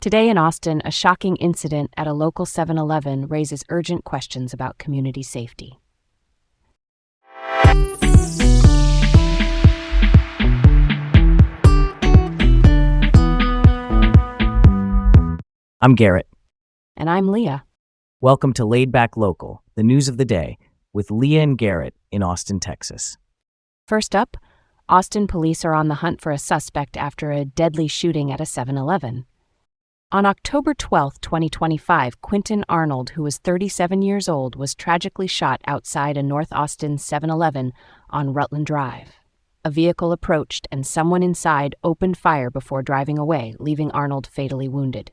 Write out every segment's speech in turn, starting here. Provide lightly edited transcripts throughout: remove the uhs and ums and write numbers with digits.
Today in Austin, a shocking incident at a local 7-Eleven raises urgent questions about community safety. I'm Garrett. And I'm Leah. Welcome to Laid Back Local, the news of the day, with Leah and Garrett in Austin, Texas. First up, Austin police are on the hunt for a suspect after a deadly shooting at a 7-Eleven. On October 12, 2025, Quinton Arnold, who was 37 years old, was tragically shot outside a North Austin 7-Eleven on Rutland Drive. A vehicle approached and someone inside opened fire before driving away, leaving Arnold fatally wounded.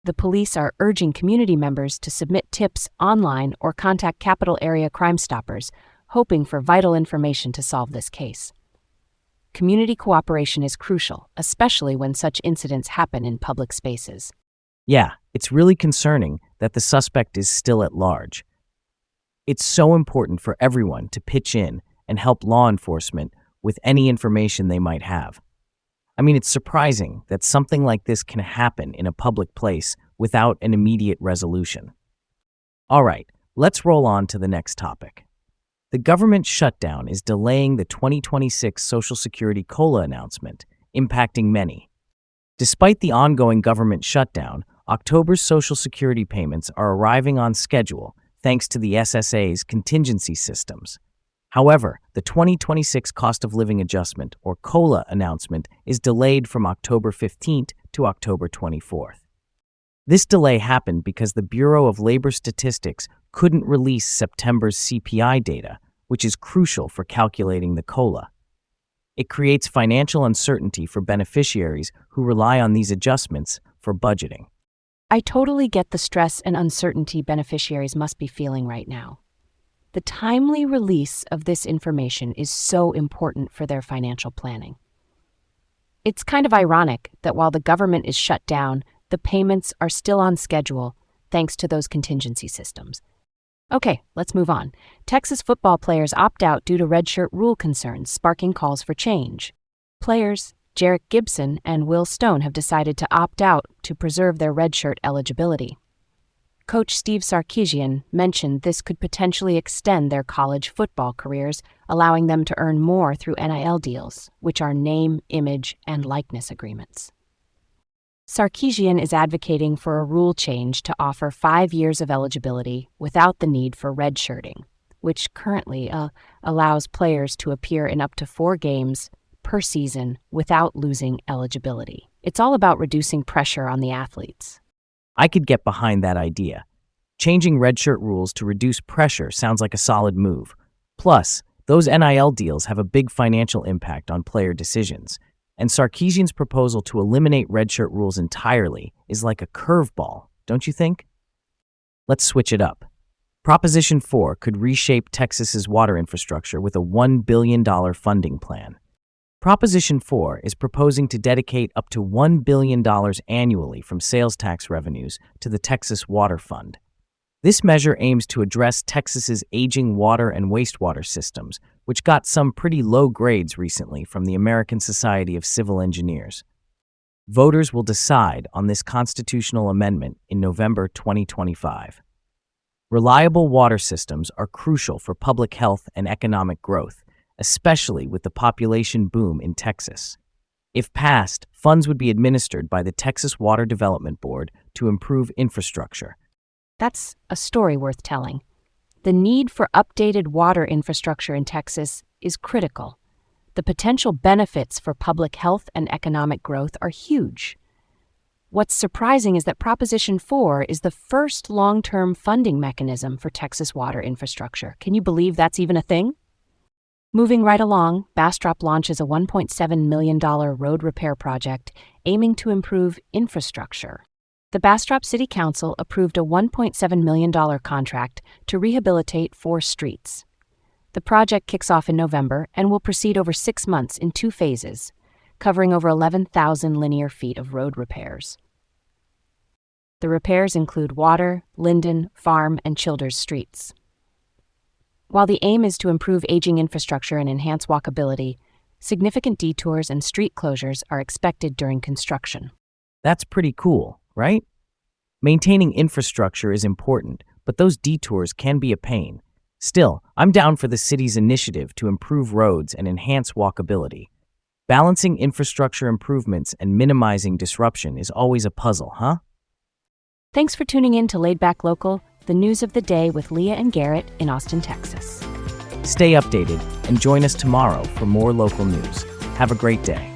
The police are urging community members to submit tips online or contact Capital Area Crime Stoppers, hoping for vital information to solve this case. Community cooperation is crucial, especially when such incidents happen in public spaces. Yeah, it's really concerning that the suspect is still at large. It's so important for everyone to pitch in and help law enforcement with any information they might have. I mean, it's surprising that something like this can happen in a public place without an immediate resolution. All right, let's roll on to the next topic. The government shutdown is delaying the 2026 Social Security COLA announcement, impacting many. Despite the ongoing government shutdown, October's Social Security payments are arriving on schedule thanks to the SSA's contingency systems. However, the 2026 Cost of Living Adjustment, or COLA, announcement is delayed from October 15th to October 24th. This delay happened because the Bureau of Labor Statistics couldn't release September's CPI data, which is crucial for calculating the COLA. It creates financial uncertainty for beneficiaries who rely on these adjustments for budgeting. I totally get the stress and uncertainty beneficiaries must be feeling right now. The timely release of this information is so important for their financial planning. It's kind of ironic that while the government is shut down, the payments are still on schedule thanks to those contingency systems. Okay, let's move on. Texas football players opt out due to redshirt rule concerns, sparking calls for change. Players Jarek Gibson and Will Stone have decided to opt out to preserve their redshirt eligibility. Coach Steve Sarkisian mentioned this could potentially extend their college football careers, allowing them to earn more through NIL deals, which are name, image, and likeness agreements. Sarkisian is advocating for a rule change to offer 5 years of eligibility without the need for redshirting, which currently allows players to appear in up to 4 games per season without losing eligibility. It's all about reducing pressure on the athletes. I could get behind that idea. Changing redshirt rules to reduce pressure sounds like a solid move. Plus, those NIL deals have a big financial impact on player decisions, and Sarkisian's proposal to eliminate redshirt rules entirely is like a curveball, don't you think? Let's switch it up. Proposition 4 could reshape Texas's water infrastructure with a $1 billion funding plan. Proposition 4 is proposing to dedicate up to $1 billion annually from sales tax revenues to the Texas Water Fund. This measure aims to address Texas's aging water and wastewater systems, which got some pretty low grades recently from the American Society of Civil Engineers. Voters will decide on this constitutional amendment in November 2025. Reliable water systems are crucial for public health and economic growth, especially with the population boom in Texas. If passed, funds would be administered by the Texas Water Development Board to improve infrastructure. That's a story worth telling. The need for updated water infrastructure in Texas is critical. The potential benefits for public health and economic growth are huge. What's surprising is that Proposition 4 is the first long-term funding mechanism for Texas water infrastructure. Can you believe that's even a thing? Moving right along, Bastrop launches a $1.7 million road repair project aiming to improve infrastructure. The Bastrop City Council approved a $1.7 million contract to rehabilitate 4 streets. The project kicks off in November and will proceed over 6 months in 2 phases, covering over 11,000 linear feet of road repairs. The repairs include Water, Linden, Farm, and Childers streets. While the aim is to improve aging infrastructure and enhance walkability, significant detours and street closures are expected during construction. That's pretty cool. right? Maintaining infrastructure is important, but those detours can be a pain. Still, I'm down for the city's initiative to improve roads and enhance walkability. Balancing infrastructure improvements and minimizing disruption is always a puzzle, huh? Thanks for tuning in to Laid Back Local, the news of the day with Leah and Garrett in Austin, Texas. Stay updated and join us tomorrow for more local news. Have a great day.